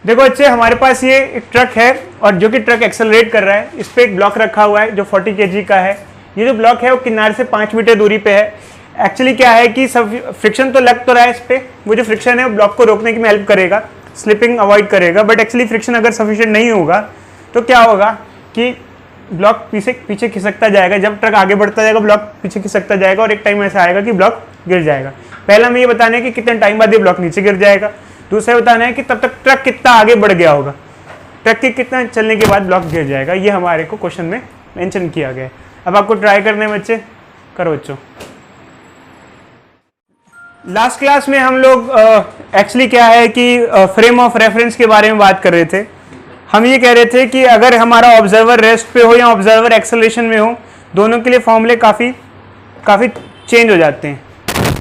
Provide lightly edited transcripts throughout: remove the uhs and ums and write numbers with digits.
देखो बच्चे, हमारे पास ये एक ट्रक है और जो कि ट्रक एक्सेलरेट कर रहा है। इस पे एक ब्लॉक रखा हुआ है जो 40 kg का है। ये जो ब्लॉक है वो किनारे से 5 मीटर दूरी पे है। एक्चुअली क्या है कि सब फ्रिक्शन तो लग तो रहा है इस पे, वो जो फ्रिक्शन है वो ब्लॉक को रोकने में हेल्प करेगा, स्लिपिंग अवॉइड करेगा। बट एक्चुअली फ्रिक्शन अगर सफिशिएंट नहीं होगा तो क्या होगा कि ब्लॉक पीछे खिसकता जाएगा। जब ट्रक आगे बढ़ता जाएगा ब्लॉक पीछे खिसकता जाएगा और एक टाइम ऐसा आएगा कि ब्लॉक गिर जाएगा। पहला हमें ये बताना है कि कितने टाइम बाद ये ब्लॉक नीचे गिर जाएगा। दूसरा बताना है कि तब तक ट्रक कितना आगे बढ़ गया होगा, ट्रक के कितना चलने के बाद ब्लॉक गिर जाएगा। ये हमारे को क्वेश्चन में मेंशन किया गया है। अब आपको ट्राई करने में बच्चे, करो बच्चों। लास्ट क्लास में हम लोग एक्चुअली क्या है कि फ्रेम ऑफ रेफरेंस के बारे में बात कर रहे थे। हम ये कह रहे थे कि अगर हमारा ऑब्जर्वर रेस्ट पे हो या ऑब्जर्वर एक्सेलरेशन में हो, दोनों के लिए फॉर्मूले काफ़ी चेंज हो जाते हैं।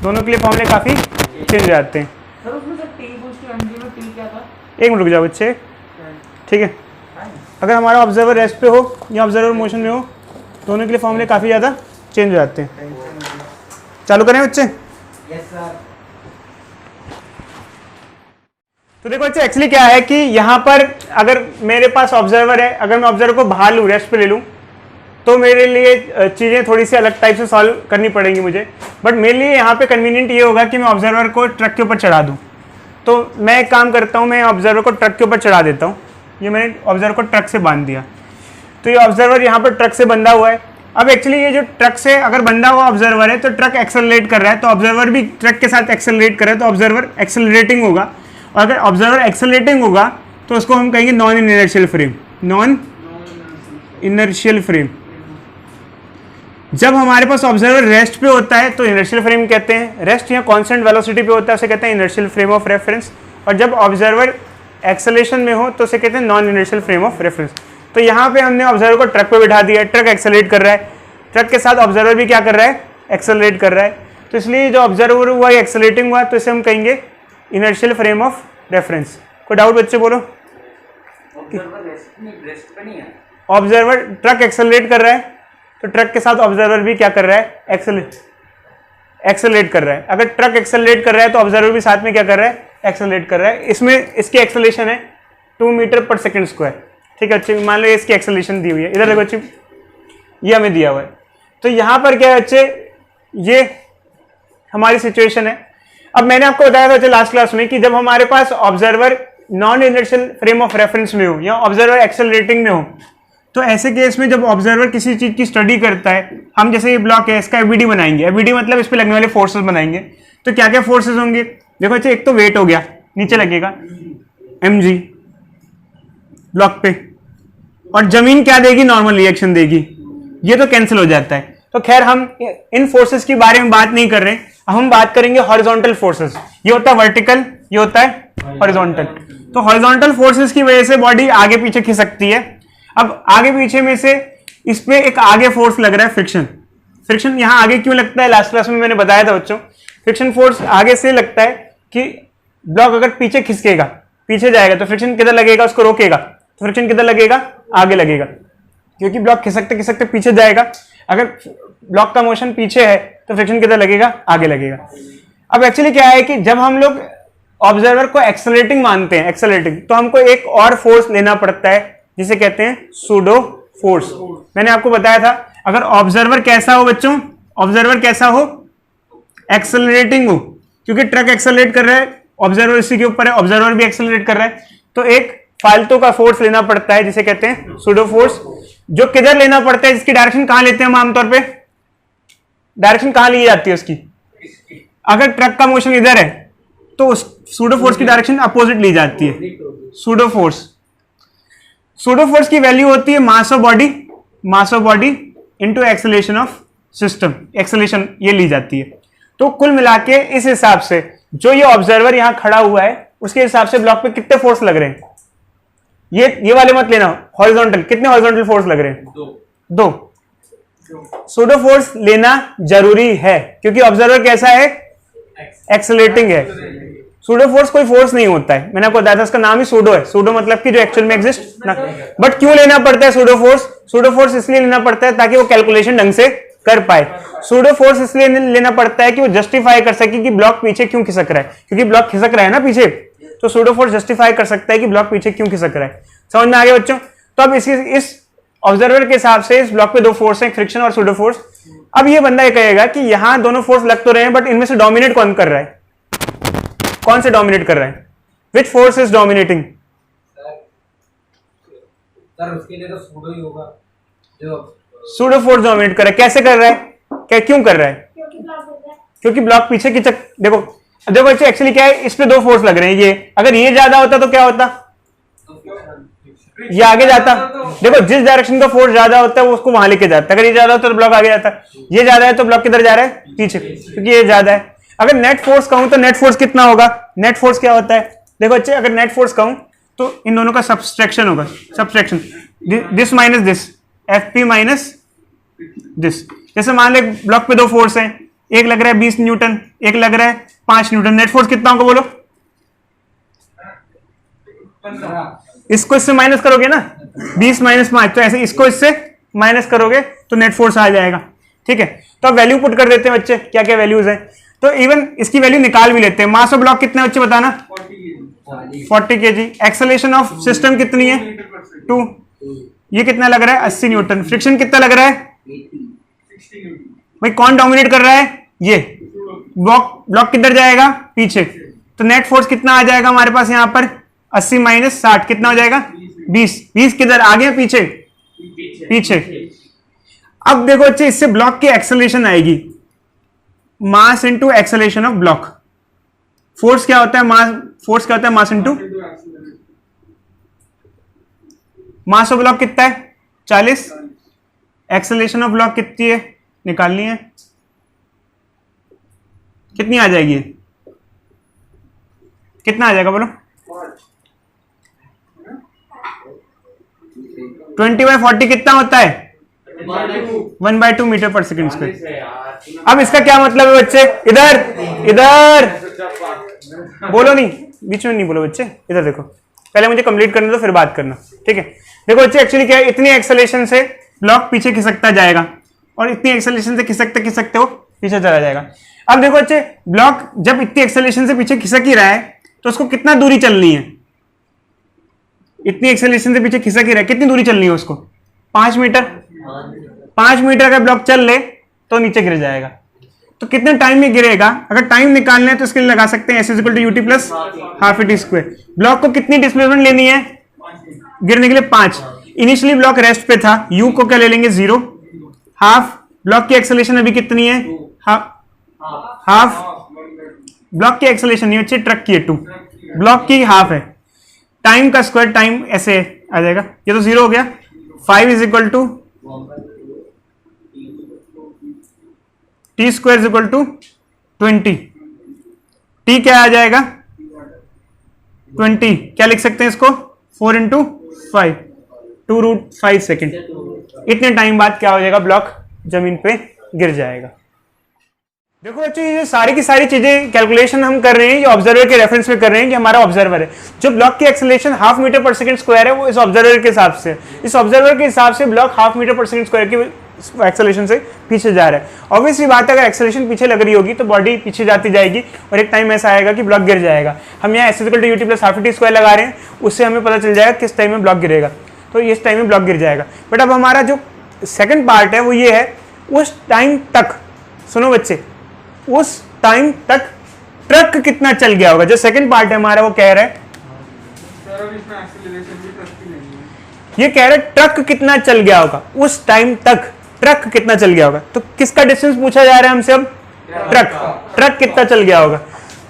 दोनों के लिए फॉर्मूले काफ़ी चेंज हो जाते हैं। एक मिनट रुक जाओ बच्चे, ठीक है। अगर हमारा ऑब्जर्वर रेस्ट पे हो या ऑब्जर्वर मोशन में हो, दोनों के लिए फॉर्मूले काफ़ी ज़्यादा चेंज हो जाते हैं। चालू करें बच्चे? Yes sir. तो देखो बच्चे, एक्चुअली क्या है कि यहाँ पर अगर मेरे पास ऑब्जर्वर है, अगर मैं ऑब्जर्वर को बाहर लूँ, रेस्ट पे ले लूँ, तो मेरे लिए चीज़ें थोड़ी सी अलग टाइप से सॉल्व करनी पड़ेंगी मुझे। बट मेरे लिए यहाँ पे कन्वीनियंट ये होगा कि मैं ऑब्जर्वर को ट्रक के ऊपर चढ़ा दूँ। तो मैं एक काम करता हूँ, मैं ऑब्जर्वर को ट्रक के ऊपर चढ़ा देता हूँ। ये मैंने ऑब्जर्वर को ट्रक से बांध दिया, तो ये ऑब्जर्वर यहाँ पर ट्रक से बंधा हुआ है। अब एक्चुअली ये जो ट्रक से अगर बंधा हुआ ऑब्जर्वर है तो ट्रक एक्सेलरेट कर रहा है, तो ऑब्जर्वर भी ट्रक के साथ एक्सेलरेट कर रहा है, तो ऑब्जर्वर एक्सेलरेटिंग होगा। और अगर ऑब्जर्वर एक्सेलरेटिंग होगा तो उसको हम कहेंगे non inertial frame. Non inertial frame. जब हमारे पास ऑब्जर्वर रेस्ट पे होता है तो इनर्शियल फ्रेम कहते हैं। रेस्ट या कांस्टेंट वेलोसिटी पे होता है उसे कहते हैं इनर्शियल फ्रेम ऑफ रेफरेंस। और जब ऑब्जर्वर एक्सेलेरेशन में हो तो उसे कहते हैं non inertial frame of reference. तो यहाँ पे हमने ऑब्जर्वर को ट्रक पे बिठा दिया है, ट्रक एक्सेलरेट कर रहा है, ट्रक के साथ ऑब्जर्वर भी क्या कर रहा है, एक्सेलरेट कर रहा है। तो इसलिए जो ऑब्जर्वर हुआ एक्सेलरेटिंग हुआ, तो इसे हम कहेंगे इनर्शियल फ्रेम ऑफ रेफरेंस। कोई डाउट बच्चे बोलो? ऑब्जर्वर ट्रक एक्सेलरेट कर रहा है तो ट्रक के साथ ऑब्जर्वर भी क्या कर रहा है, एक्सेलरेट कर रहा है। अगर ट्रक एक्सेलरेट कर रहा है तो ऑब्जर्वर भी साथ में क्या कर रहा है, एक्सेलरेट कर रहा है। इसमें इसकी एक्सेलरेशन है 2 मीटर पर सेकंड स्क्वायर, ठीक है बच्चे। मान लो इसकी एक्सेलरेशन दी हुई है, इधर देखो बच्चे, ये हमें दिया हुआ है। तो यहाँ पर क्या है बच्चे, ये हमारी सिचुएशन है। अब मैंने आपको बताया था बच्चे लास्ट क्लास में कि जब हमारे पास observer non inertial frame of reference में हो या ऑब्जर्वर एक्सेलरेटिंग में हो, तो ऐसे केस में जब ऑब्जर्वर किसी चीज की स्टडी करता है, हम जैसे ये ब्लॉक है इसका एबीडी बनाएंगे। एबीडी मतलब इस पे लगने वाले फोर्सेस बनाएंगे। तो क्या क्या फोर्सेस होंगे, देखो बच्चे, एक तो वेट हो गया, नीचे लगेगा mg ब्लॉक पे, और जमीन क्या देगी, नॉर्मल रिएक्शन देगी। ये तो कैंसिल हो जाता है। तो खैर हम इन फोर्सेस के बारे में बात नहीं कर रहे, अब हम बात करेंगे हॉरिजॉन्टल फोर्सेस। ये होता है वर्टिकल, ये होता है हॉरिजॉन्टल। तो हॉरिजॉन्टल फोर्सेस की वजह से बॉडी आगे पीछे खिसकती है। अब आगे पीछे में से इस पे एक आगे फोर्स लग रहा है, फ्रिक्शन। फ्रिक्शन यहाँ आगे क्यों लगता है, लास्ट क्लास में मैंने बताया था बच्चों। फ्रिक्शन फोर्स आगे से लगता है कि ब्लॉक अगर पीछे खिसकेगा, पीछे जाएगा, तो फ्रिक्शन किधर लगेगा, उसको रोकेगा। तो फ्रिक्शन किधर लगेगा, आगे लगेगा, क्योंकि ब्लॉक खिसकते खिसकते पीछे जाएगा। अगर ब्लॉक का मोशन पीछे है तो फ्रिक्शन किधर लगेगा, आगे लगेगा। अब एक्चुअली क्या है कि जब हम लोग ऑब्जर्वर को एक्सेलरेटिंग मानते हैं, एक्सेलरेटिंग, तो हमको एक और फोर्स लेना पड़ता है जिसे कहते हैं सूडो फोर्स। मैंने आपको बताया था, अगर ऑब्जर्वर कैसा हो बच्चों, ऑब्जर्वर कैसा हो, एक्सेलरेटिंग हो, क्योंकि ट्रक एक्सेलरेट कर रहा है, ऑब्जर्वर इसी के ऊपर है, ऑब्जर्वर भी एक्सेलरेट कर रहा है, तो एक फालतू का फोर्स लेना पड़ता है जिसे कहते हैं सूडो फोर्स। जो किधर लेना पड़ता है, जिसकी डायरेक्शन कहां लेते हैं हम आमतौर पे, डायरेक्शन कहां ली जाती है उसकी, अगर ट्रक का मोशन इधर है तो उस सूडो फोर्स की डायरेक्शन अपोजिट ली जाती है, सूडो फोर्स। सूडो फोर्स की वैल्यू होती है mass of body into acceleration of system, acceleration ये ली जाती है। तो कुल मिला के इस हिसाब से जो ये ऑब्जर्वर यहां खड़ा हुआ है उसके हिसाब से ब्लॉक पे कितने फोर्स लग रहे हैं, ये वाले मत लेना, हॉरिजॉन्टल, कितने हॉरिजॉन्टल फोर्स लग रहे हैं, दो। सूडो फोर्स लेना जरूरी है क्योंकि ऑब्जर्वर कैसा है, एक्सेलरेटिंग है। सूडो फोर्स कोई फोर्स नहीं होता है, मैंने आपको बताया था, इसका नाम ही सूडो है। सूडो मतलब कि जो एक्चुअल में एग्जिस्ट ना। बट क्यों लेना पड़ता है सूडो फोर्स, सूडो फोर्स इसलिए लेना पड़ता है ताकि वो कैलकुलेशन ढंग से कर पाए। सूडो फोर्स इसलिए लेना पड़ता है कि वो जस्टिफाई कर सके कि ब्लॉक पीछे क्यों खिसक रहा है, क्योंकि ब्लॉक खिसक रहा है ना पीछे, तो सूडो फोर्स जस्टिफाई कर सकता है कि ब्लॉक पीछे क्यों खिसक रहा है। समझ में आ गया बच्चों? तो अब इस ऑब्जर्वर के हिसाब से इस ब्लॉक पे दो फोर्स हैं, फ्रिक्शन और सूडो फोर्स। अब ये बंदा ये कहेगा कि यहां दोनों फोर्स लग तो रहे हैं, बट इनमें से डोमिनेट कौन कर रहा है, कौन से डोमिनेट कर रहा है, which force is dominating? Sir उसके लिए तो सूडो ही होगा, जो सूडो फोर्स डोमिनेट कर रहा है। कैसे कर रहा है, क्या क्यों कर रहा है? क्योंकि ब्लॉक पीछे की देखो बच्चे एक्चुअली क्या है, इस पे दो फोर्स लग रहे हैं। ये अगर ये ज्यादा होता तो क्या होता, ये आगे जाता। देखो जिस डायरेक्शन का फोर्स ज्यादा होता है वो उसको वहां लेके जाता है। अगर ये ज्यादा होता तो ब्लॉक आगे जाता। ये ज्यादा है तो ब्लॉक किधर जा रहा है, पीछे, क्योंकि ये ज्यादा है। अगर नेट फोर्स कहूं तो नेट फोर्स कितना होगा? नेट फोर्स क्या होता है, देखो बच्चे, अगर नेट फोर्स कहूं तो इन दोनों का सब्सट्रैक्शन होगा, subtraction, this minus this, F P minus this. जैसे मान ले ब्लॉक पे दो फोर्स हैं, एक लग रहा है 20 न्यूटन, एक लग रहा है 5 न्यूटन। नेट फोर्स कितना होगा बोलो? इसको इससे माइनस करोगे ना, 20 माइनस 5, तो ऐसे इसको इससे माइनस करोगे तो नेट फोर्स आ जाएगा। ठीक है, तो अब वैल्यू पुट कर देते हैं बच्चे, क्या क्या वैल्यूज है। तो इवन इसकी वैल्यू निकाल भी लेते हैं। मास ऑफ ब्लॉक कितना है बच्चे बताना? 40 kg। एक्सेलरेशन ऑफ सिस्टम कितनी है? 2। ये कितना लग रहा है? 80 न्यूटन। फ्रिक्शन कितना लग रहा है? भाई कौन डोमिनेट कर रहा है? ये ब्लॉक किधर जाएगा? पीछे। तो नेट फोर्स कितना आ जाएगा हमारे पास यहाँ पर? 80 माइनस 60 कितना हो जाएगा? 20। 20 किधर, आगे या पीछे? पीछे। अब देखो बच्चे, इससे ब्लॉक की एक्सेलरेशन आएगी, mass into acceleration of block. Force क्या होता है? फोर्स क्या होता है? Mass into mass of block कितना है? 40। एक्सेलरेशन ऑफ ब्लॉक कितनी है, निकालनी है, कितनी आ जाएगी? कितना आ जाएगा बोलो? 20/40 कितना होता है? 1/2 मीटर पर सेकेंड स्क्वायर। अब इसका क्या मतलब है बच्चे? इधर बोलो नहीं, बीच में नहीं बोलो बच्चे, इधर देखो। पहले मुझे कंप्लीट करने दो फिर बात करना, ठीक है? देखो बच्चे, एक्चुअली क्या है, इतनी एक्सेलरेशन से ब्लॉक पीछे खिसकता जाएगा और इतनी एक्सेलरेशन से खिसकते खिसकते वो पीछे चला जाएगा। अब देखो बच्चे, ब्लॉक जब इतनी एक्सेलरेशन से पीछे खिसक ही रहा है तो उसको कितना दूरी चलनी है? इतनी एक्सेलरेशन से पीछे खिसक ही रहा है, कितनी दूरी चलनी है उसको? 5 मीटर। 5 मीटर का ब्लॉक चल ले तो नीचे गिर जाएगा। तो कितने टाइम में गिरेगा? अगर टाइम निकालना है तो इसके लिए लगा सकते हैं S=UT plus half T square. Block को कितनी डिस्प्लेसमेंट लेनी है गिरने के लिए? 5। इनिशियली ब्लॉक रेस्ट पे था, U को क्या ले लेंगे? 0। हाफ ब्लॉक की एक्सेलरेशन अभी कितनी है? हाफ ब्लॉक की एक्सेलरेशन नहीं बच्चे, ट्रक की है 2, ब्लॉक की हाफ है। टाइम का स्क्वायर, टाइम ऐसे आ जाएगा, ये तो 0 हो गया। 5 T² 20। T क्या आ जाएगा? 20। क्या लिख सकते हैं इसको? 4 × 5, 2√5 सेकेंड। इतने टाइम बाद क्या हो जाएगा? ब्लॉक जमीन पे गिर जाएगा। देखो बच्चों, ये सारी की सारी चीजें कैलकुलेशन हम कर रहे हैं, ये ऑब्जर्वर के रेफरेंस में कर रहे हैं कि हमारा ऑब्जर्वर है। जो ब्लॉक की एक्सेलरेशन हाफ मीटर पर सेकंड स्क्वायर है वो इस ऑब्जर्वर के हिसाब से, इस ऑब्जर्वर के हिसाब से ब्लॉक हाफ मीटर पर सेकंड स्क्वायर की एक्सेलरेशन से पीछे जा रहा है। ऑब्वियसली बात है, अगर एक्सेलरेशन पीछे लग रही होगी तो बॉडी पीछे जाती जाएगी और एक टाइम ऐसा आएगा कि ब्लॉक गिर जाएगा। हम यहाँ S=UT plus half T square लगा रहे हैं, उससे हमें पता चल जाएगा किस टाइम में ब्लॉक गिरेगा, तो इस टाइम में ब्लॉक गिर जाएगा। बट अब हमारा जो सेकेंड पार्ट है वो ये है, उस टाइम तक, सुनो बच्चे, उस टाइम तक ट्रक कितना चल गया होगा। जो सेकंड पार्ट है हमारा वो कह रहा है, ये कह रहा है ट्रक कितना चल गया होगा, उस टाइम तक ट्रक कितना चल गया होगा। तो किसका डिस्टेंस पूछा जा रहा है हमसे अब? ट्रक कितना चल गया होगा।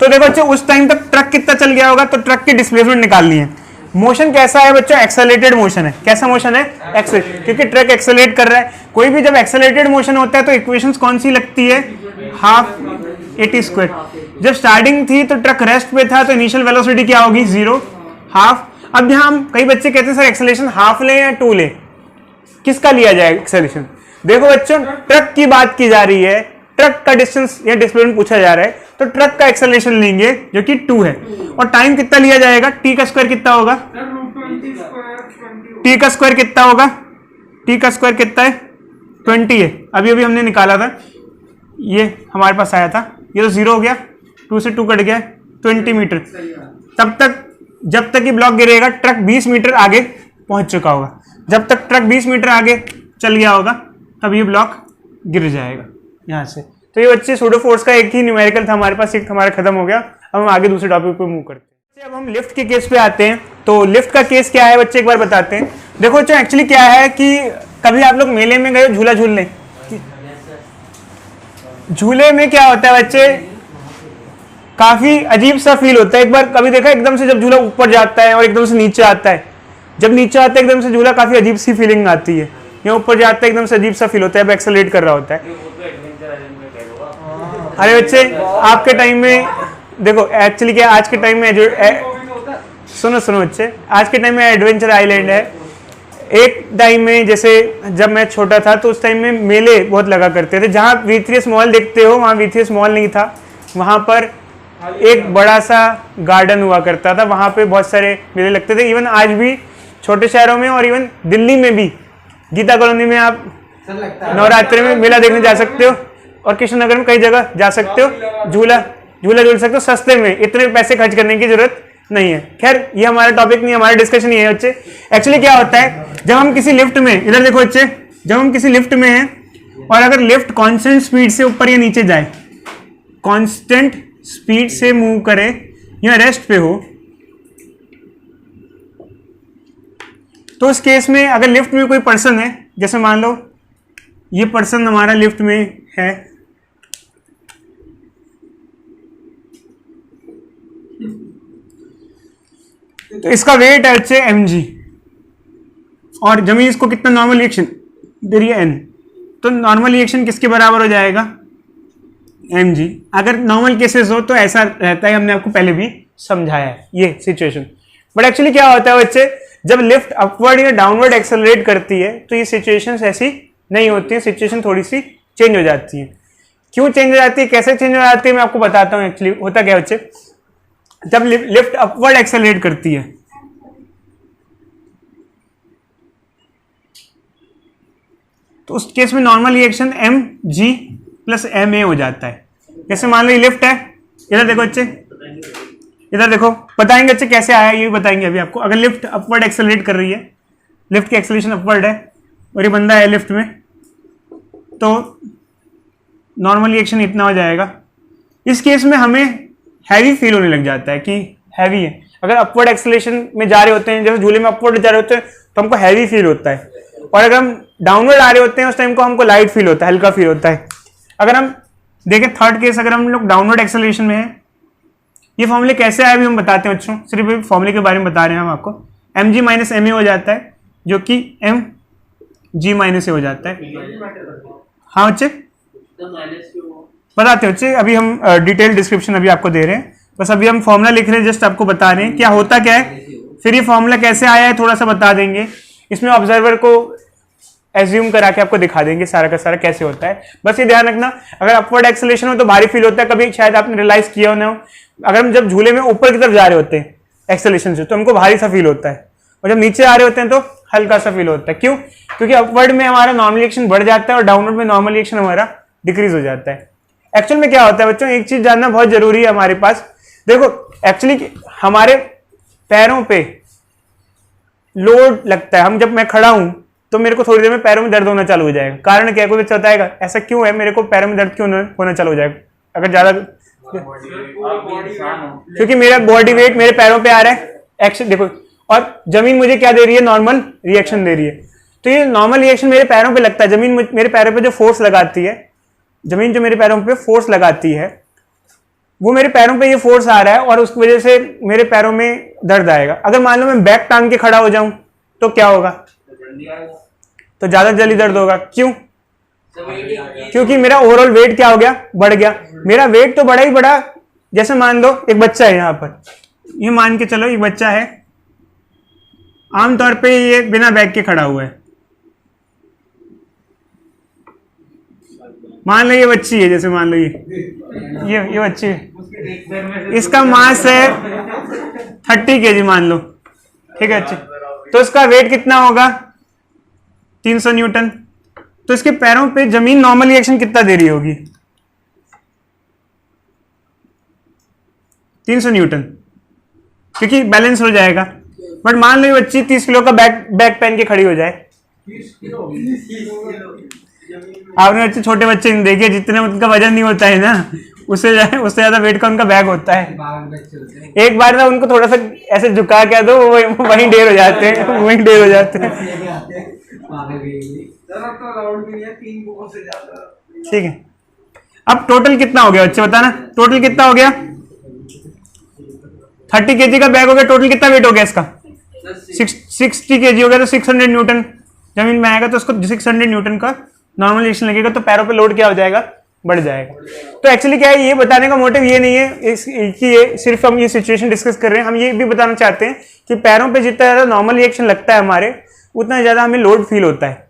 तो देखो बच्चों, उस टाइम तक ट्रक कितना चल गया होगा, तो ट्रक की डिस्प्लेसमेंट निकालनी है। मोशन कैसा है बच्चों? एक्सेलरेटेड मोशन है। कैसा मोशन है? क्योंकि ट्रक एक्सेलरेट कर रहा है। कोई भी जब एक्सेलरेटेड मोशन होता है तो इक्वेशंस कौन सी लगती है? Half AT²। जब स्टार्टिंग थी तो ट्रक रेस्ट पे था, तो इनिशियल वेलोसिटी क्या होगी? 0। हाफ। अब यहाँ हम कई बच्चे कहते हैं सर एक्सेलरेशन हाफ ले या 2 ले, किसका लिया जाए एक्सेलरेशन? देखो बच्चों, ट्रक की बात की जा रही है, ट्रक का डिस्टेंस या डिस्प्लेसमेंट पूछा जा रहा है, तो ट्रक का एक्सेलरेशन लेंगे जो कि 2 है। और टाइम कितना लिया जाएगा? T का स्क्वायर कितना होगा? T का स्क्वायर कितना होगा? T का स्क्वायर कितना है? 20 है। अभी अभी हमने निकाला था, ये हमारे पास आया था, ये तो 0 हो गया, 2 से 2 कट गया, 20 मीटर। तब तक, जब तक ये ब्लॉक गिरेगा ट्रक 20 मीटर आगे पहुंच चुका होगा। जब तक ट्रक 20 मीटर आगे चल गया होगा तब ये ब्लॉक गिर जाएगा यहाँ से। तो ये बच्चे सूडो फोर्स का एक ही न्यूमेरिकल था हमारे पास, एक हमारा खत्म हो गया। अब हम आगे दूसरे टॉपिक पे मूव करते हैं। अब हम लिफ्ट के केस पे आते हैं। तो लिफ्ट का केस क्या है बच्चे, एक बार बताते हैं। देखो बच्चों, एक्चुअली क्या है कि कभी आप लोग मेले में गए झूला झूलने, झूले में क्या होता है बच्चे, काफी अजीब सा फील होता है। एक बार कभी देखा एकदम से जब झूला ऊपर जाता है और एकदम से नीचे आता है, जब नीचे आता है एकदम से झूला काफी अजीब सी फीलिंग आती है, या ऊपर जाता है एकदम से अजीब सा फील होता है, अब एक्सेलरेट कर रहा होता है। अरे बच्चे आपके टाइम में देखो, एक्चुअली क्या आज के टाइम में सुनो बच्चे, आज के टाइम में एडवेंचर आइलैंड है। एक टाइम में जैसे जब मैं छोटा था तो उस टाइम में मेले बहुत लगा करते थे। जहाँ वीथीएस मॉल देखते हो वहाँ वीथीएस मॉल नहीं था, वहाँ पर एक बड़ा सा गार्डन हुआ करता था, वहाँ पे बहुत सारे मेले लगते थे। इवन आज भी छोटे शहरों में और इवन दिल्ली में भी गीता कॉलोनी में आप नवरात्रि में मेला देखने जा सकते हो, और कृष्णनगर में कई जगह जा सकते हो, झूला झूल सकते हो सस्ते में, इतने पैसे खर्च करने की जरूरत नहीं है। खैर ये हमारा टॉपिक नहीं, हमारा डिस्कशन ये है बच्चे। एक्चुअली क्या होता है, जब हम किसी लिफ्ट में, इधर देखो बच्चे, जब हम किसी लिफ्ट में हैं और अगर लिफ्ट कांस्टेंट स्पीड से ऊपर या नीचे जाए, कांस्टेंट स्पीड से मूव करे या रेस्ट पे हो, तो उस केस में अगर लिफ्ट में कोई पर्सन है, जैसे मान लो ये पर्सन हमारा लिफ्ट में है, तो इसका वेट है बच्चे mg, और जमीन इसको कितना नॉर्मल रिएक्शन दे रही है n, तो नॉर्मल रिएक्शन किसके बराबर हो जाएगा mg। अगर नॉर्मल केसेस हो तो ऐसा रहता है, हमने आपको पहले भी समझाया है ये सिचुएशन। बट एक्चुअली क्या होता है बच्चे, जब लिफ्ट अपवर्ड या डाउनवर्ड एक्सेलरेट करती है तो ये सिचुएशंस ऐसी नहीं होती है, सिचुएशन थोड़ी सी चेंज हो जाती है। क्यों चेंज हो जाती है, कैसे चेंज हो जाती है, मैं आपको बताता हूँ। एक्चुअली होता क्या बच्चे, जब लिफ्ट अपवर्ड एक्सेलरेट करती है तो उस केस में normal reaction mg plus ma हो जाता है। जैसे मान लो ये लिफ्ट है, इधर देखो बच्चे, इधर देखो, बताएंगे बच्चे कैसे आया ये भी बताएंगे अभी आपको। अगर लिफ्ट अपवर्ड एक्सेलरेट कर रही है, लिफ्ट की एक्सेलरेशन अपवर्ड है और ये बंदा है लिफ्ट में, तो नॉर्मल रिएक्शन इतना हो जाएगा। इस केस में हमें हैवी फील होने लग जाता है कि हैवी है। अगर अपवर्ड एक्सेलरेशन में जा रहे होते हैं, जैसे झूले में अपवर्ड जा रहे होते हैं, तो हमको हैवी फील होता है, और अगर हम डाउनवर्ड आ रहे होते हैं उस टाइम को हमको लाइट फील होता है, हल्का फील होता है। अगर हम देखें थर्ड केस, अगर हम लोग डाउनवर्ड एक्सेलरेशन में है, ये फॉर्मूले कैसे आए अभी हम बताते हैं बच्चों, सिर्फ फॉर्मूले के बारे में बता रहे हैं हम आपको। mg माइनस ma हो जाता है, जो कि mg माइनस a हो जाता है। हाँ बच्चे बताते हैं बच्चे, अभी हम डिटेल डिस्क्रिप्शन अभी आपको दे रहे हैं, बस अभी हम फॉर्मूला लिख रहे हैं, जस्ट आपको बता रहे हैं क्या होता क्या है, फिर ये फॉर्मूला कैसे आया है थोड़ा सा बता देंगे। इसमें ऑब्जर्वर को एज्यूम करा के आपको दिखा देंगे सारा का सारा कैसे होता है। बस ये ध्यान रखना, अगर अपवर्ड एक्सेलरेशन हो तो भारी फील होता है, कभी शायद आपने रियलाइज किया ना हो, अगर हम जब झूले में ऊपर की तरफ जा रहे होते हैं एक्सेलरेशन से तो हमको भारी सा फील होता है, और जब नीचे आ रहे होते हैं तो हल्का सा फील होता है। क्यों? क्योंकि अपवर्ड में हमारा नॉर्मल रिएक्शन बढ़ जाता है और डाउनवर्ड में नॉर्मल रिएक्शन हमारा डिक्रीज हो जाता है। एक्चुअल में क्या होता है बच्चों, एक चीज जानना बहुत जरूरी है हमारे पास। देखो एक्चुअली हमारे पैरों पे लोड लगता है, हम जब मैं खड़ा हूं तो मेरे को थोड़ी देर में पैरों में दर्द होना चालू हो जाएगा। कारण क्या है, कोई बताएगा ऐसा क्यों है, मेरे को पैरों में दर्द क्यों होना चालू हो जाएगा अगर ज्यादा, क्योंकि मेरा बॉडी वेट मेरे पैरों पे आ रहा है एक्शन। देखो, और जमीन मुझे क्या दे रही है, नॉर्मल रिएक्शन दे रही है। तो ये नॉर्मल रिएक्शन मेरे पैरों पे लगता है, जमीन मेरे पैरों पे जो फोर्स लगाती है, जमीन जो मेरे पैरों पे फोर्स लगाती है, वो मेरे पैरों पे ये फोर्स आ रहा है और उस वजह से मेरे पैरों में दर्द आएगा। अगर मान लो मैं बैक टांग के खड़ा हो जाऊं तो क्या होगा, तो ज्यादा जल्दी दर्द होगा। क्यों? क्योंकि मेरा ओवरऑल वेट क्या हो गया, बढ़ गया। मेरा वेट तो बड़ा ही बड़ा, जैसे मान लो एक बच्चा है यहाँ पर, ये मान के चलो एक बच्चा है, आमतौर पे ये बिना बैग के खड़ा हुआ है। मान लो ये बच्ची है, जैसे मान लो ये बच्ची है, इसका मास है 30 kg मान लो, ठीक है। अच्छा, तो इसका वेट कितना होगा, 300 न्यूटन। तो इसके पैरों पे जमीन नॉर्मल रिएक्शन कितना दे रही होगी, 300 न्यूटन। क्योंकि बैलेंस हो जाएगा। बट मान लो बच्ची 30 किलो का बैग पहन के खड़ी हो जाए, आपने बच्चे छोटे बच्चे नहीं देखे, जितने उनका वजन नहीं होता है ना, उससे ज्यादा वेट का उनका बैग होता है। एक बार ना उनको थोड़ा सा ऐसे झुका के दो, वहीं ढेर हो जाते हैं, वहीं ढेर हो जाते हैं। ठीक है, अब टोटल कितना हो गया बच्चे बताना, टोटल कितना हो गया? 30 केजी का बैग हो गया, टोटल कितना वेट हो गया इसका? 60 केजी हो गया, तो 600 न्यूटन जमीन में आएगा, तो उसको 600 न्यूटन का नॉर्मल एक्शन लगेगा, तो पैरों पे लोड क्या हो जाएगा? बढ़ जाएगा। तो एक्चुअली क्या है, ये बताने का मोटिव ये नहीं है कि ये सिर्फ हम ये सिचुएशन डिस्कस कर रहे हैं, हम ये भी बताना चाहते हैं कि पैरों पे जितना ज़्यादा नॉर्मल रिएक्शन लगता है हमारे, उतना ज़्यादा हमें लोड फील होता है।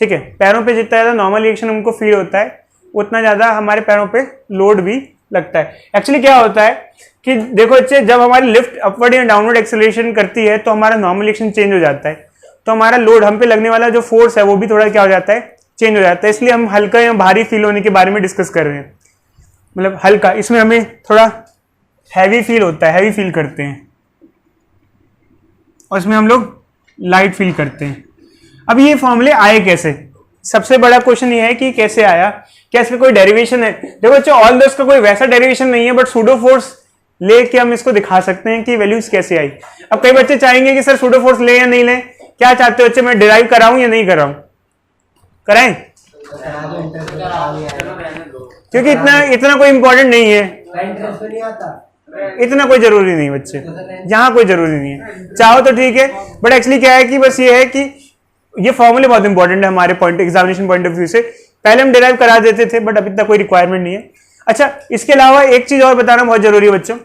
ठीक है, पैरों पे जितना ज़्यादा नॉर्मल रिएक्शन हमको फील होता है, उतना ज़्यादा हमारे पैरों पे लोड भी लगता है। एक्चुअली क्या होता है कि देखो बच्चे, जब हमारी लिफ्ट अपवर्ड या डाउनवर्ड एक्सेलरेशन करती है तो हमारा नॉर्मल रिएक्शन चेंज हो जाता है, तो हमारा लोड, हम पे लगने वाला जो फोर्स है वो भी थोड़ा क्या हो जाता है? चेंज हो जाता है। इसलिए हम हल्का या भारी फील होने के बारे में डिस्कस कर रहे हैं। मतलब हल्का, इसमें हमें थोड़ा हैवी फील होता है, हैवी फील करते हैं, और इसमें हम लोग लाइट फील करते हैं। अब ये फॉर्मूले आए कैसे? सबसे बड़ा क्वेश्चन ये है कि कैसे आया, क्या इसका कोई डेरिवेशन है? देखो बच्चों, ऑल दो इसका कोई वैसा डेरिवेशन नहीं है, बट सूडो फोर्स लेके हम इसको दिखा सकते हैं कि वैल्यूज कैसे आई। अब कई बच्चे चाहेंगे कि सर सूडो फोर्स ले या नहीं ले, क्या चाहते हो बच्चे, मैं डिराइव कराऊं या नहीं कराऊं? कराएं, क्योंकि इतना कोई इंपॉर्टेंट नहीं है, इतना कोई जरूरी नहीं बच्चे, यहाँ कोई जरूरी नहीं है, चाहो तो ठीक है। बट एक्चुअली क्या है कि बस ये है कि ये फॉर्मूले बहुत इंपॉर्टेंट है हमारे एग्जामिनेशन पॉइंट ऑफ व्यू से। पहले हम डिराइव करा देते थे, बट अभी तक कोई रिक्वायरमेंट नहीं है। अच्छा, इसके अलावा एक चीज और बताना बहुत जरूरी है बच्चों,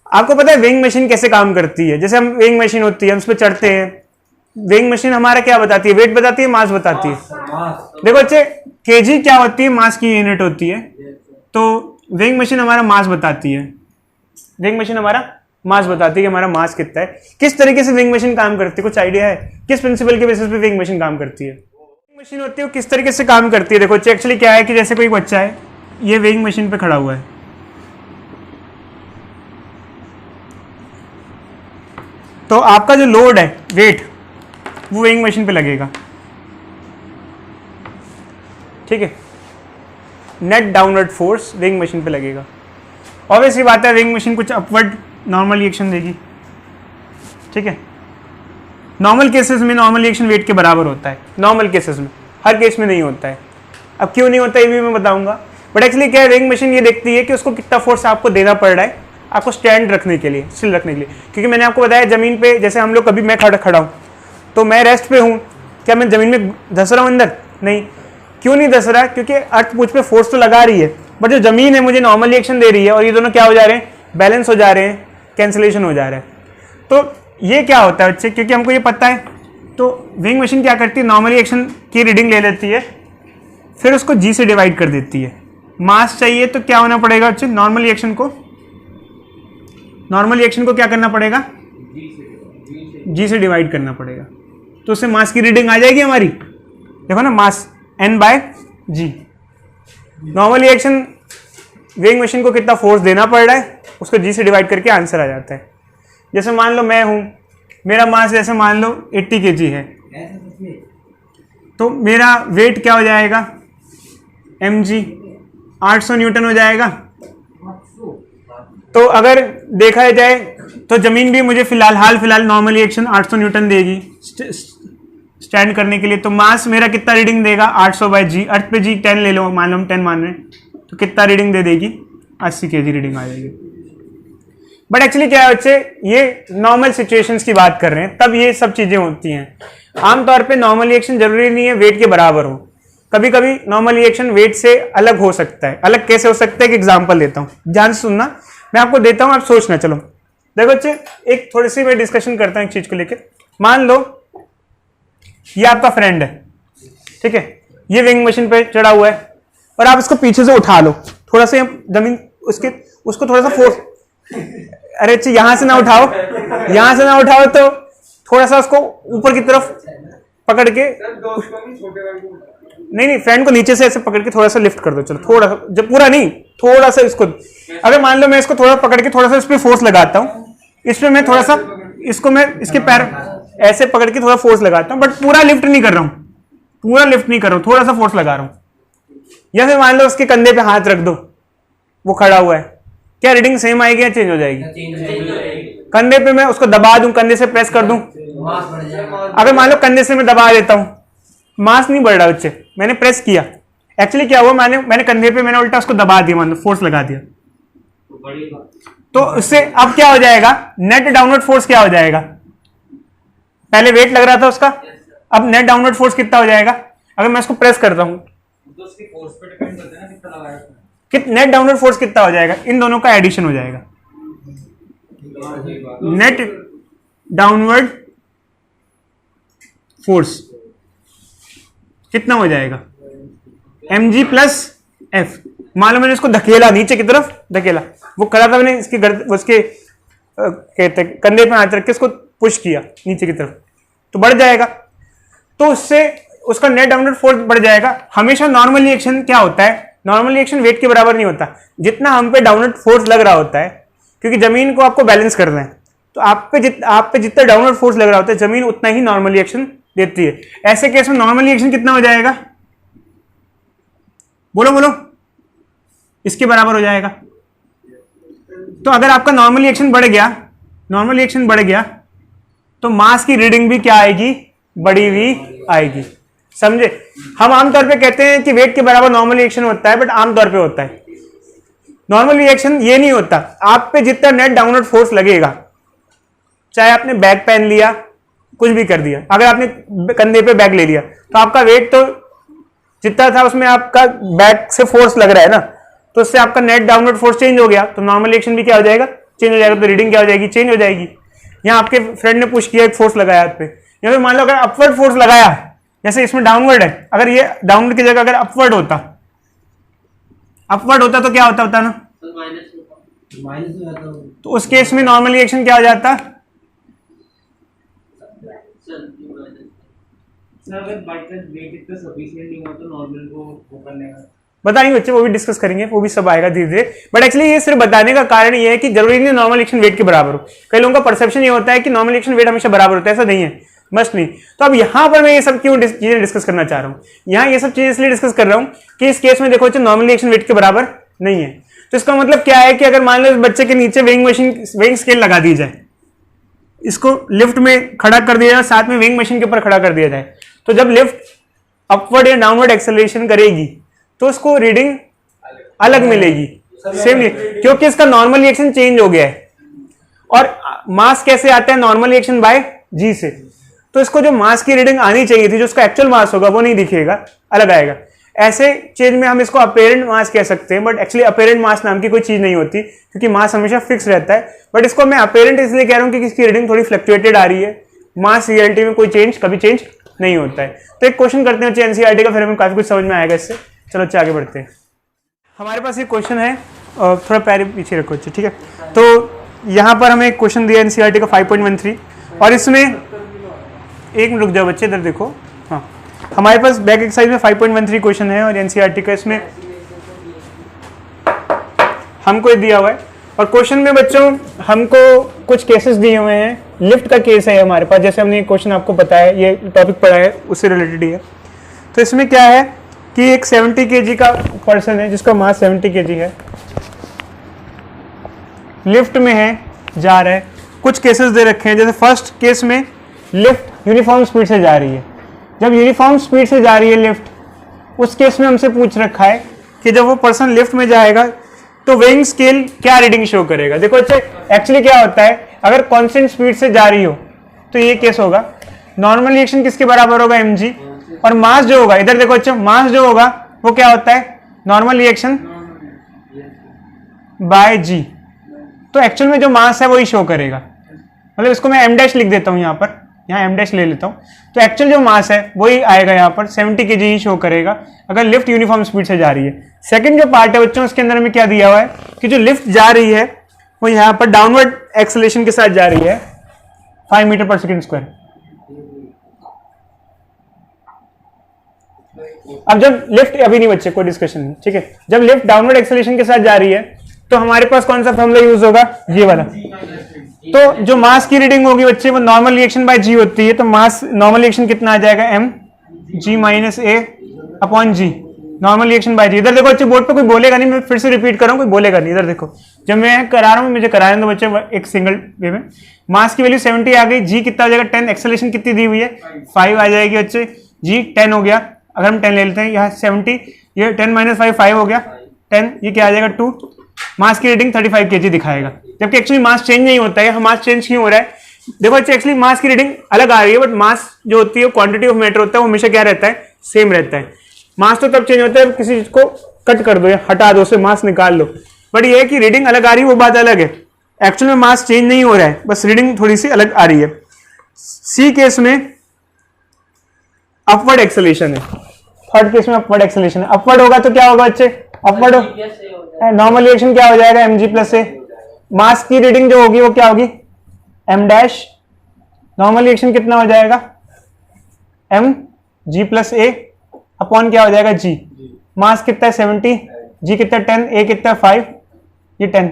आपको पता है वेइंग मशीन कैसे काम करती है? जैसे हम वेइंग मशीन होती है, हम उस पर चढ़ते हैं, वेइंग मशीन हमारा क्या बताती है? वेट बताती है, मास बताती है। देखो बच्चे, केजी क्या होती है? मास की यूनिट होती है। तो वेइंग मशीन हमारा मास बताती है, वेइंग मशीन हमारा मास बताती है कि हमारा मास कितना है। किस तरीके से वेइंग मशीन काम करती है, कुछ आइडिया है? किस प्रिंसिपल के बेसिस पे वेइंग मशीन काम करती है? वेइंग मशीन होती है वो किस तरीके से काम करती है? देखो एक्चुअली क्या है कि जैसे कोई बच्चा है, ये वेइंग मशीन पे खड़ा हुआ है, तो आपका जो लोड है, वेट, वो वेइंग मशीन पे लगेगा। ठीक है, net downward force weighing machine पे लगेगा। ऑब्वियसली बात है, वेइंग मशीन कुछ अपवर्ड नॉर्मल रिएक्शन देगी। ठीक है, नॉर्मल केसेस में नॉर्मल रिएक्शन वेट के बराबर होता है, नॉर्मल केसेस में, हर केस में नहीं होता है। अब क्यों नहीं होता ये भी मैं बताऊंगा। बट एक्चुअली क्या है, वेइंग मशीन ये देखती है कि उसको कितना फोर्स आपको देना पड़ रहा है आपको स्टैंड रखने के लिए, स्टिल रखने के लिए। क्योंकि मैंने आपको बताया जमीन पे, जैसे हम लोग कभी मैं खड़ा हूँ तो मैं रेस्ट पे हूँ, क्या मैं जमीन में धंस रहा हूँ अंदर? नहीं। क्यों नहीं धंस रहा? क्योंकि अर्थ मुझ पे फोर्स तो लगा रही है, बट जो जमीन है मुझे नॉर्मल रिएक्शन दे रही है, और ये दोनों क्या हो जा रहे हैं? बैलेंस हो जा रहे हैं, कैंसिलेशन हो जा रहा है। तो ये क्या होता है बच्चे, क्योंकि हमको ये पता है, तो वेइंग मशीन क्या करती है? नॉर्मल रिएक्शन की रीडिंग ले लेती है, फिर उसको जी से डिवाइड कर देती है। मास चाहिए तो क्या होना पड़ेगा बच्चे? नॉर्मल रिएक्शन को क्या करना पड़ेगा? जी से डिवाइड करना पड़ेगा, तो उससे मास की रीडिंग आ जाएगी हमारी। देखो ना, मास N/g। Normal reaction weighing machine को कितना फोर्स देना पड़ रहा है, उसको जी से डिवाइड करके आंसर आ जाता है। जैसे मान लो मैं हूं, मेरा मास जैसे मान लो 80 kg है, तो मेरा वेट क्या हो जाएगा? mg, 800 न्यूटन हो जाएगा। तो अगर देखा जाए तो जमीन भी मुझे फिलहाल नॉर्मल रिएक्शन 800 न्यूटन देगी स्टैंड करने के लिए। तो मास मेरा कितना रीडिंग देगा? 800/g। अर्थ पे g 10 ले लो, मान लो हम 10 मान रहे हैं, तो कितना रीडिंग दे देगी? 80 kg रीडिंग आ जाएगी। बट एक्चुअली क्या है बच्चे, ये नॉर्मल सिचुएशंस की बात कर रहे हैं, तब ये सब चीजें होती हैं। आमतौर पे नॉर्मल रिएक्शन जरूरी नहीं है वेट के बराबर हो, कभी कभी नॉर्मल रिएक्शन वेट से अलग हो सकता है। अलग कैसे हो सकता है? एक एग्जांपल देता हूँ, ध्यान से सुनना, मैं आपको देता हूँ, आप सोचना। चलो देखो बच्चे, एक थोड़ी सी मैं डिस्कशन करता हूँ एक चीज को लेकर। मान लो ये आपका फ्रेंड है, ठीक है, ये वेइंग मशीन पे चढ़ा हुआ है, और आप इसको पीछे से उठा लो थोड़ा सा, जमीन उसको थोड़ा सा फोर्स, अरे अच्छा यहां से ना उठाओ, तो थोड़ा सा उसको ऊपर की तरफ पकड़ के, नहीं फ्रेंड को नीचे से ऐसे पकड़ के थोड़ा सा लिफ्ट कर दो। चलो थोड़ा सा, जब पूरा नहीं, थोड़ा सा इसको, अगर मान लो मैं इसको थोड़ा पकड़ के थोड़ा सा इस पे फोर्स लगाता हूं, इस पे मैं थोड़ा सा इसको मैं इसके पैर ऐसे पकड़ के थोड़ा फोर्स लगाता हूं, बट पूरा लिफ्ट नहीं कर रहा हूं, पूरा लिफ्ट नहीं कर रहा हूं, थोड़ा सा फोर्स लगा रहा हूं। या फिर मान लो उसके कंधे पे हाथ रख दो, वो खड़ा हुआ है, क्या रीडिंग सेम आएगी या चेंज हो जाएगी? कंधे पे मैं उसको दबा दूं, कंधे से प्रेस कर दूं, अगर मान लो कंधे से मैं दबा देता हूं, मास नहीं बढ़ रहा बच्चे, मैंने प्रेस किया, एक्चुअली क्या हुआ, मैंने कंधे पे मैंने उल्टा उसको दबा दिया, मान लो फोर्स लगा दिया, तो उससे अब क्या हो जाएगा, नेट डाउनवर्ड फोर्स क्या हो जाएगा? पहले वेट लग रहा था उसका, अब नेट डाउनवर्ड फोर्स कितना हो जाएगा? अगर मैं इसको प्रेस करता हूं तो उसकी फोर्स पे डिपेंड करता है ना कितना लगाया उसने। नेट डाउनवर्ड फोर्स कितना हो जाएगा? इन दोनों का एडिशन हो जाएगा, नेट डाउनवर्ड फोर्स कितना हो जाएगा? mg plus F. मान लो मैंने इसको धकेला, नीचे की तरफ धकेला, वो करा था मैंने इसकी उसके कहते कंधे पे हाथ रख के इसको पुश किया नीचे की तरफ, तो बढ़ जाएगा, तो उससे उसका नेट डाउनवर्ड फोर्स बढ़ जाएगा। हमेशा नॉर्मल रिएक्शन क्या होता है, नॉर्मल रिएक्शन वेट के बराबर नहीं होता, जितना हम पे डाउनवर्ड फोर्स लग रहा होता है, क्योंकि जमीन को आपको बैलेंस करना है, तो आप पे जितना डाउनवर्ड फोर्स लग रहा होता है, जमीन उतना ही नॉर्मल रिएक्शन देती है। ऐसे केस में नॉर्मल रिएक्शन कितना हो जाएगा? बोलो बोलो, इसके बराबर हो जाएगा। तो अगर आपका नॉर्मल रिएक्शन बढ़ गया, नॉर्मल रिएक्शन बढ़ गया, तो मास की रीडिंग भी क्या आएगी? बड़ी हुई आएगी। समझे? हम आमतौर पे कहते हैं कि वेट के बराबर नॉर्मल रिएक्शन होता है, बट आमतौर पे होता है नॉर्मल रिएक्शन ये नहीं होता। आप पे जितना नेट डाउनवर्ड फोर्स लगेगा, चाहे आपने बैग पहन लिया, कुछ भी कर दिया, अगर आपने कंधे पे बैग ले लिया, तो आपका वेट तो जितना था उसमें आपका बैग से फोर्स लग रहा है ना, तो उससे आपका नेट डाउनवर्ड फोर्स चेंज हो गया, तो नॉर्मल रिएक्शन भी क्या हो जाएगा? चेंज हो जाएगा। तो रीडिंग क्या हो जाएगी? चेंज हो जाएगी। यहाँ आपके फ्रेंड ने पुश किया, एक फोर्स लगाया आप पे, या फिर मान लो अगर अपवर्ड फोर्स लगाया, जैसे इसमें डाउनवर्ड है, अगर ये डाउनवर्ड की जगह अगर अपवर्ड होता तो क्या होता ना? माइनस में आता है। तो उस केस में नॉर्मल रिएक्शन क्या हो जाता? अगर बाय चांस वेट इतना सफिशिएंट नहीं हुआ तो नॉर्मल को वो करने का बताएंगे बच्चे, वो भी डिस्कस करेंगे, वो भी सब आएगा धीरे धीरे। बट एक्चुअली ये सिर्फ बताने का कारण ये है कि जरूरी नहीं नॉर्मल रिएक्शन वेट के बराबर हो। कई लोगों का परसेप्शन ये होता है कि नॉर्मल रिएक्शन वेट हमेशा बराबर होता है, ऐसा नहीं है, मस्ट नहीं। तो अब यहाँ पर मैं ये सब क्यों चीजें डिस्कस करना चाह रहा हूँ, यहाँ ये सब चीजें इसलिए डिस्कस कर रहा हूँ कि इस केस में देखो नॉर्मल रिएक्शन वेट के बराबर नहीं है। तो इसका मतलब क्या है कि अगर मान लो इस बच्चे के नीचे वेइंग स्केल लगा दी जाए, इसको लिफ्ट में खड़ा कर दिया जाए, साथ में वेइंग मशीन के ऊपर खड़ा कर दिया जाए, तो जब लिफ्ट अपवर्ड या डाउनवर्ड एक्सेलरेशन करेगी तो उसको रीडिंग अलग मिलेगी, सेम नहीं, क्योंकि इसका नॉर्मल रिएक्शन चेंज हो गया है। और मास कैसे आता है? नॉर्मल रिएक्शन बाय जी से। तो इसको जो मास की रीडिंग आनी चाहिए थी, जो उसका एक्चुअल मास होगा वो नहीं दिखेगा, अलग आएगा। ऐसे चेंज में हम इसको अपेरेंट मास कह सकते हैं, बट एक्चुअली अपेरेंट मास नाम की कोई चीज नहीं होती, क्योंकि मास हमेशा फिक्स रहता है। बट इसको मैं अपेरेंट इसलिए कह रहा हूं कि इसकी रीडिंग थोड़ी फ्लक्चुएटेड आ रही है, मास रियलिटी में कोई चेंज कभी चेंज नहीं होता है। तो एक क्वेश्चन करते हैं एनसीईआरटी का, फिर हमें काफी कुछ समझ में आएगा इससे। चलो आगे बढ़ते हैं। हमारे पास एक क्वेश्चन है, थोड़ा पैर पीछे रखो, ठीक है। तो यहाँ पर हमें एक क्वेश्चन दिया एनसीईआरटी का 5.13, और इसमें एक मिनट रुक जाओ बच्चे, इधर देखो। हाँ, हमारे पास बैक एक्सरसाइज में 5.13 क्वेश्चन है, और एनसीईआरटी का इसमें हमको दिया हुआ है। और क्वेश्चन में बच्चों हमको कुछ केसेस दिए हुए हैं। लिफ्ट का केस है हमारे पास, जैसे हमने क्वेश्चन आपको बताया, ये टॉपिक पढ़ा है, उससे रिलेटेड ही है। तो इसमें क्या है कि एक 70 kg का पर्सन है जिसका मास 70 kg है, लिफ्ट में है, जा रहा है। कुछ केसेस दे रखे हैं, जैसे फर्स्ट केस में लिफ्ट यूनिफॉर्म स्पीड से जा रही है। जब यूनिफॉर्म स्पीड से जा रही है लिफ्ट, उस केस में हमसे पूछ रखा है कि जब वो पर्सन लिफ्ट में जाएगा तो वेइंग स्केल क्या रीडिंग शो करेगा। देखो अच्छा, एक्चुअली क्या होता है, अगर कांस्टेंट स्पीड से जा रही हो तो ये केस होगा, नॉर्मल रिएक्शन किसके बराबर होगा? mg, और मास जो होगा, इधर देखो अच्छा, मास जो होगा वो क्या होता है? Normal reaction bye g। तो एक्चुअल में जो मास है वही शो करेगा, मतलब इसको मैं m' लिख देता हूं यहाँ पर, यहाँ m' ले लेता हूं। तो एक्चुअल जो मास है वही आएगा यहाँ पर, 70 kg ही शो करेगा अगर लिफ्ट यूनिफॉर्म स्पीड से जा रही है। सेकंड जो पार्ट है बच्चों, उसके अंदर में क्या दिया हुआ है कि जो लिफ्ट जा रही है वो यहाँ पर डाउनवर्ड एक्सेलरेशन के साथ जा रही है 5 मीटर पर सेकेंड स्क्वायर। अब जब लिफ्ट, अभी नहीं बच्चे कोई डिस्कशन नहीं, ठीक है, जब लिफ्ट डाउनवर्ड एक्सेलरेशन के साथ जा रही है तो हमारे पास कौन सा फॉर्मूला यूज होगा? ये वाला, तो जो मास की रीडिंग होगी बच्चे वो नॉर्मल रिएक्शन बाय जी होती है, तो मास नॉर्मल रिएक्शन कितना आ जाएगा, m g minus a upon g, normal reaction by g. इधर देखो बच्चे बोर्ड पे कोई बोलेगा नहीं, मैं फिर से रिपीट कर रहा हूँ, कोई बोलेगा नहीं। इधर देखो जब मैं करा रहा हूँ, मुझे कराने दो बच्चे एक सिंगल वे में। मास की वैल्यू 70 आ गई, जी कितना हो जाएगा 10, एक्सेलरेशन कितनी दी हुई है 5 आ जाएगी बच्चे, जी 10 हो गया। अगर हम 10 ले लेते हैं, यहाँ 70, ये 10 माइनस 5 हो गया 10, ये क्या आ जाएगा 2। मास की रीडिंग 35 kg दिखाएगा, जबकि एक्चुअली मास चेंज नहीं होता है। मास चेंज क्यों हो रहा है, देखो बच्चे एक्चुअली मास की रीडिंग अलग आ रही है, बट मास जो होती है क्वांटिटी ऑफ मैटर होता है वो हमेशा क्या रहता है, सेम रहता है। मास तो तब चेंज होता है किसी चीज को कट कर दो या हटा दो, उससे मास निकाल लो, बट ये है कि रीडिंग अलग आ रही है वो बात अलग है। एक्चुअल में मास चेंज नहीं हो रहा है, बस रीडिंग थोड़ी सी अलग आ रही है। सी केस में अपवर्ड एक्सेलरेशन है, थर्ड केस में अपवर्ड एक्सेलरेशन है। अपवर्ड होगा तो क्या होगा बच्चे, अपवर्ड नॉर्मल रिएक्शन क्या हो जाएगा, एम जी प्लस ए। मास की रीडिंग जो होगी वो क्या होगी, एम डैश, नॉर्मल रिएक्शन कितना हो जाएगा, एम जी प्लस ए अपॉन क्या हो जाएगा जी। मास कितना है 70, जी कितना 10, ए कितना 5, ये 10,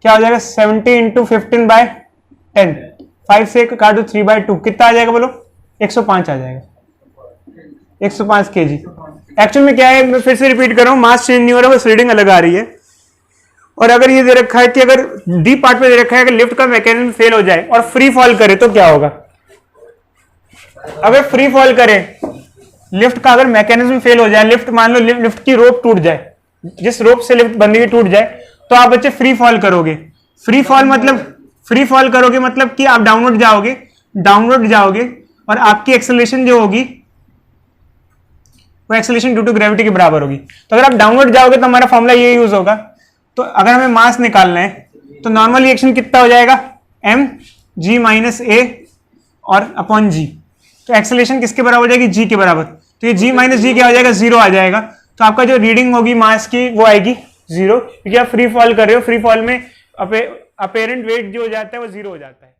क्या हो जाएगा 70 इंटू 15 बाय 10, 5 से काट दो 3/2, कितना आ जाएगा बोलो, 105 आ जाएगा, 105 kg। एक्चुअल में क्या है, मैं फिर से रिपीट कर रहा हूँ, मास चेंज नहीं हो रहा, बस रीडिंग अलग आ रही है। और अगर ये दे रखा है कि अगर डी पार्ट में दे रखा है कि लिफ्ट का मैकेनिज्म फेल हो जाए और फ्री फॉल करे तो क्या होगा। अगर फ्री फॉल करे, लिफ्ट का अगर मैकेनिज्म फेल हो जाए, लिफ्ट मान लो लिफ्ट की रोप टूट जाए, जिस रोप से लिफ्ट बंदी हुई टूट जाए, तो आप बच्चे फ्री फॉल करोगे। फ्री फॉल करोगे मतलब कि आप डाउनवर्ड जाओगे और आपकी एक्सेलरेशन जो होगी वो एक्सेलरेशन ड्यू टू ग्रेविटी के बराबर होगी। तो अगर आप डाउनवर्ड जाओगे तो हमारा फॉर्मूला ये यूज होगा। तो अगर हमें मास निकालना है तो नॉर्मल रिएक्शन कितना हो जाएगा, एम जी माइनस ए और अपॉन जी। तो एक्सेलरेशन किसके बराबर हो जाएगी, जी के बराबर। तो ये जी माइनस जी क्या हो जाएगा, 0 आ जाएगा। तो आपका जो रीडिंग होगी मास की वो आएगी 0, क्योंकि आप फ्री फॉल कर रहे हो। फ्री फॉल में अपेरेंट वेट जो हो जाता है वो 0 हो जाता है।